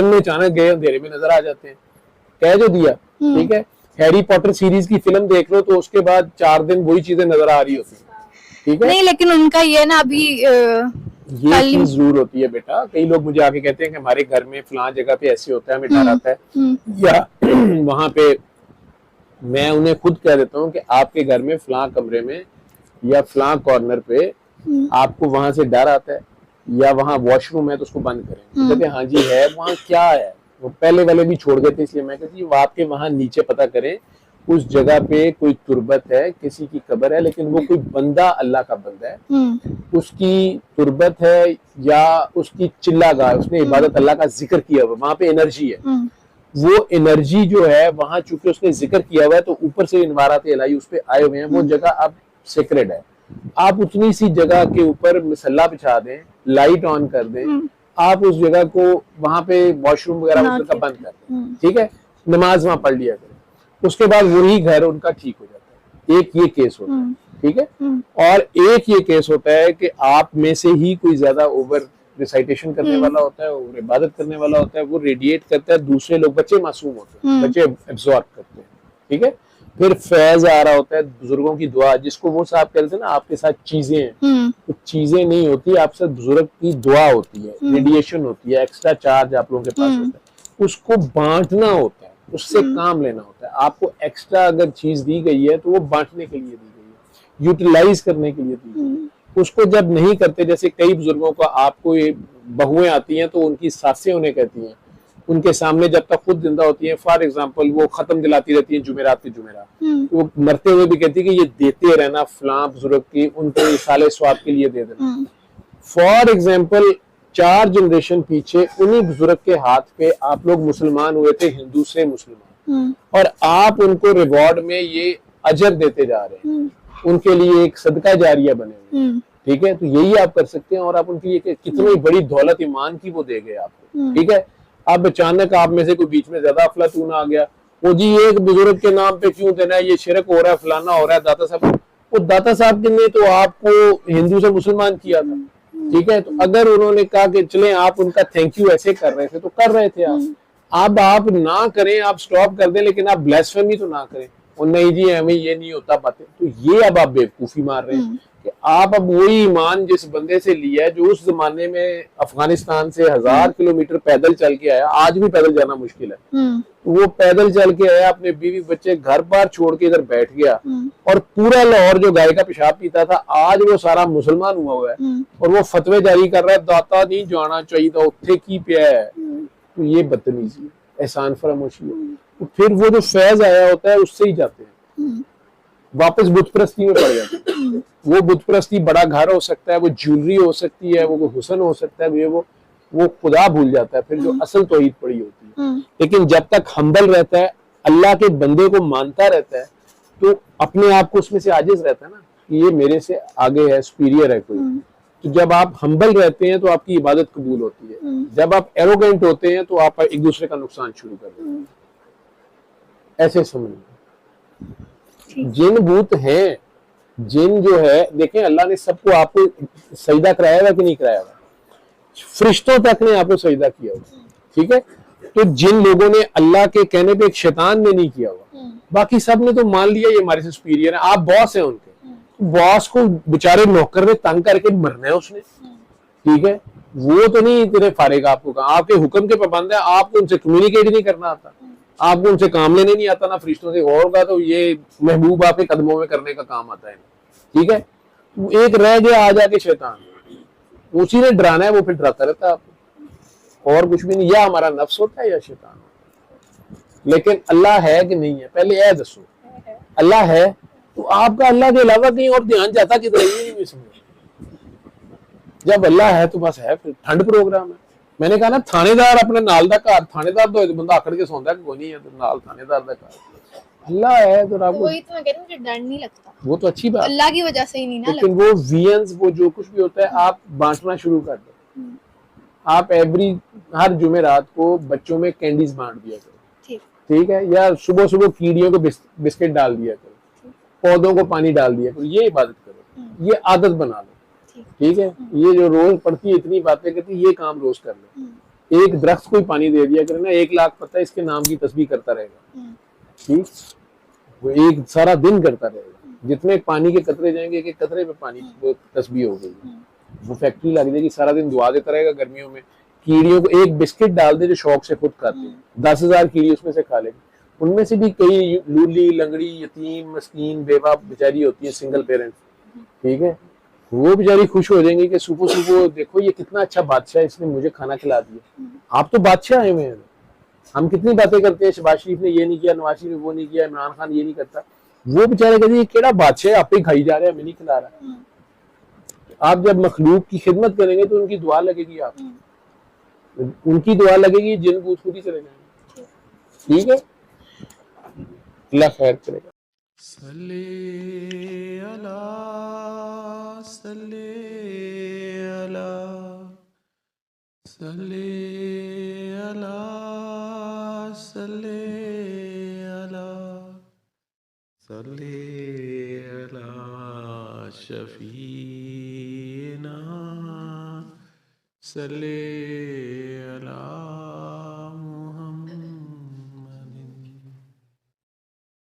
में अचानक गए अंधेरे में नजर आ जाते हैं, कह जो दिया। ठीक है, हैरी पॉटर सीरीज की फिल्म देख लो तो उसके बाद 4 दिन वही चीजें नजर आ रही होती है। ठीक है, नहीं लेकिन उनका ये ना अभी ये चीज जरूर होती है बेटा। कई लोग मुझे आके कहते हैं कि हमारे घर में फलां जगह पे ऐसे होता है, हमें डर आता है, या वहां पे मैं उन्हें खुद कह देता हूँ कि आपके घर में फलां कमरे में या फलां कॉर्नर पे आपको वहां से डर आता है, या वहां वॉशरूम है तो उसको बंद करें। कहते हैं हाँ जी है, वहां क्या है। वो पहले वाले भी छोड़ देते, इसलिए मैं कहती हूँ आपके वहां नीचे पता करें उस जगह पे कोई तुरबत है, किसी की कब्र है, लेकिन वो कोई बंदा अल्लाह का बंदा है, उसकी तुरबत है या उसकी चिल्लागाह, उसने इबादत अल्लाह का जिक्र किया हुआ, वहां पे एनर्जी है। वो एनर्जी जो है वहां चूंकि उसने जिक्र किया हुआ है तो ऊपर से इनवारात इलाही उस पे आए हुए हैं, वो जगह अब सेक्रेड है। आप उतनी सी जगह के ऊपर मसल्ला बिछा दें, लाइट ऑन कर दें, आप उस जगह को वहां पे वॉशरूम वगैरह उस जगह बंद कर दें, ठीक है, नमाज वहां पढ़ लिया करें, उसके बाद वही घर उनका ठीक हो जाता है। एक ये केस होता है, ठीक है। और एक ये केस होता है कि आप में से ही कोई ज्यादा ओवर रिसाइटेशन करने वाला होता है, ओवर इबादत करने वाला होता है, वो रेडिएट करता है, दूसरे लोग, बच्चे मासूम होते हैं, बच्चे एब्जॉर्ब करते हैं। ठीक है, फिर फैज आ रहा होता है, बुजुर्गों की दुआ, जिसको वो साहब कहते हैं ना आपके साथ चीजें हैं, तो चीजें नहीं होती, आपके साथ बुजुर्ग की दुआ होती है, रेडिएशन होती है, एक्स्ट्रा चार्ज आप लोगों के पास होता है, उसको बांटना होता है, उससे काम लेना होता है। आपको एक्स्ट्रा अगर चीज दी गई है तो वो बांटने के लिए दी गई है, यूटिलाइज करने के लिए दी गई है। उसको जब नहीं करते, जैसे कई बुजुर्गों को आपको बहुएं आती हैं तो उनकी सासें उन्हें कहती हैं, उनके सामने जब तक खुद जिंदा होती हैं, फॉर एग्जांपल वो खत्म दिलाती रहती हैं जुमेरात के जुमेरात, वो मरते हुए भी कहती है कि ये देते रहना फलां बुजुर्ग की, उनको साले स्वाब के लिए दे देना। फॉर एग्जांपल 4 जनरेशन पीछे उन्हीं बुजुर्ग के हाथ पे आप लोग मुसलमान हुए थे, हिंदू से मुसलमान, और आप उनको रिवॉर्ड में ये अजर देते जा रहे हैं, उनके लिए एक सदका जारिया बने हुए। ठीक है, तो यही आप कर सकते हैं, और आप उनकी ये कितनी बड़ी दौलत ईमान की वो दे गए आपको। ठीक है, अब अचानक आप में से कोई बीच में ज्यादा अफलातून आ गया, वो जी एक बुजुर्ग के नाम पे क्यों देना है, ये शिरक हो रहा है, फलाना हो रहा है, दाता साहब, वो दाता साहब ने तो आपको हिंदू से मुसलमान किया था। ठीक है, तो अगर उन्होंने कहा कि चलें आप उनका थैंक यू ऐसे कर रहे थे तो कर रहे थे आप, अब आप ना करें, आप स्टॉप कर दें, लेकिन आप ब्लेसफेमी तो ना करें, और नहीं जी हमें ये नहीं होता बातें, तो ये अब आप बेवकूफी मार रहे हैं कि आप अब वही ईमान जिस बंदे से लिया है जो उस जमाने में अफगानिस्तान से 1000 किलोमीटर पैदल चल के आया, आज भी पैदल जाना मुश्किल है, वो पैदल चल के आया, अपने बीवी बच्चे घर बार छोड़ के इधर बैठ गया, और पूरा लाहौर जो गाय का पेशाब पीता था आज वो सारा मुसलमान हुआ है, और वो फतवे जारी कर रहा है दाता नहीं जाना चाहिए था उत्थे की पिया है। तो ये बदतमीजी है, एहसान फरामोशी है। तो फिर वो जो फैज आया होता है उससे ही जाते हैं, वापस बुतप्रस्ती में पड़ जाते हैं। वो बुतप्रस्ती बड़ा घर हो सकता है, वो ज्वेलरी हो सकती है, वो हुसन हो सकता है, वो खुदा भूल जाता है फिर जो असल तौहीद पड़ी होती है। लेकिन जब तक हम्बल रहता है, अल्लाह के बंदे को मानता रहता है, तो अपने आप को उसमें से आजिज रहता है ना कि ये मेरे से आगे है, सुपीरियर है कोई। तो जब आप हम्बल रहते हैं तो आपकी इबादत कबूल होती है, जब आप एरोगेंट होते हैं तो आप एक दूसरे का नुकसान शुरू कर देते हैं। ऐसे समझिए, जिन भूत हैं, जिन जो है, देखें अल्लाह ने सबको आपको सजदा कराया हुआ कि नहीं कराया हुआ, फरिश्तों तक ने आपको सजदा किया हुआ। ठीक है, तो जिन लोगों ने अल्लाह के कहने पे, एक शैतान ने नहीं किया हुआ, बाकी सब ने तो मान लिया ये हमारे से सुपीरियर है, आप बॉस हैं उनके, बॉस को बेचारे नौकर ने तंग करके मरना है उसने। ठीक है, वो तो नहीं इतने फारेग आपको कहा, आपके हुक्म के पाबंद है, आपको उनसे कम्युनिकेट नहीं करना आता, आपको उनसे काम लेने नहीं आता, ना फरिश्तों से होगा तो ये महबूब आपके कदमों में करने का काम आता है। ठीक है, एक रह गया आ जाके शैतान, उसी ने डराना है, वो फिर डराता रहता है आपको, और कुछ भी नहीं। या हमारा नफ्स होता है या शैतान। लेकिन अल्लाह है कि नहीं है, पहले यह दसो, अल्लाह है तो आपका अल्लाह के अलावा कहीं और ध्यान जाता किधर, ये नहीं समझ। जब अल्लाह है तो बस है, फिर ठंड प्रोग्राम है। मैंने कहा ना, थानेदार अपने नाल दा घर, थानेदार तो बंदा आकड़ के सौंदा है, कोई नहीं है तो नाल थानेदार दा घर, अल्लाह है तो आपको, वही तो मैं कह रही हूँ, मुझे डर नहीं लगता, वो तो अच्छी बात, अल्लाह की वजह से ही नहीं ना लेकिन लगता। वो वियंस, वो जो कुछ भी होता है आप बांटना शुरू कर दो। आप हर जुमेरात को बच्चों में कैंडीज बांट दिया करो। ठीक है, या सुबह सुबह कीड़ियों को बिस्किट डाल दिया करो, पौधों को पानी डाल दिया करो, ये इबादत करो, ये आदत बना लो। ठीक है, ये जो रोज पढ़ती है इतनी बातें करती है, ये काम रोज कर लो। एक दरख्त को ही पानी दे दिया करें ना, 1 लाख पता है इसके नाम की तस्बीह करता रहेगा। ठीक, वो एक सारा दिन करता रहेगा। जितने पानी के कतरे जाएंगे, एक एक कतरे पे पानी वो तस्बीह हो गई। वो फैक्ट्री लग जाएगी, सारा दिन दुआ देता रहेगा। गर्मियों में कीड़ियों को एक बिस्किट डाल दे जो शौक से खुद खाते हैं, 10,000 कीड़ी उसमें से खा लेगी। उनमें से भी कई लूली, लंगड़ी, यतीम, मस्कीन, बेवा बेचारी होती है, सिंगल पेरेंट। ठीक है, वो बेचारी खुश हो जाएंगी कि सुबह सुबह देखो ये कितना अच्छा बादशाह है, इसने मुझे खाना खिला दिया। आप तो बादशाह आए हुए हैं। हम कितनी बातें करते हैं, शहबाज शरीफ ने ये नहीं किया, नवाज शरीफ ने वो नहीं किया, इमरान खान ये नहीं करता। वो बेचारे कहते हैं ये केड़ा बादशाह है, आप ही खाई जा रहे हैं, हमें नहीं खिला रहा। आप जब मखलूक की खिदमत करेंगे तो उनकी दुआ लगेगी, आप उनकी दुआ लगेगी, जिन बूथ खुद ही चले जाएंगे। ठीक है, अल्लाह खैर करेगा। सल्ले अला सल्ले अला सल्ले अला सल्ले अला सल्ले अला शफीना सल्ले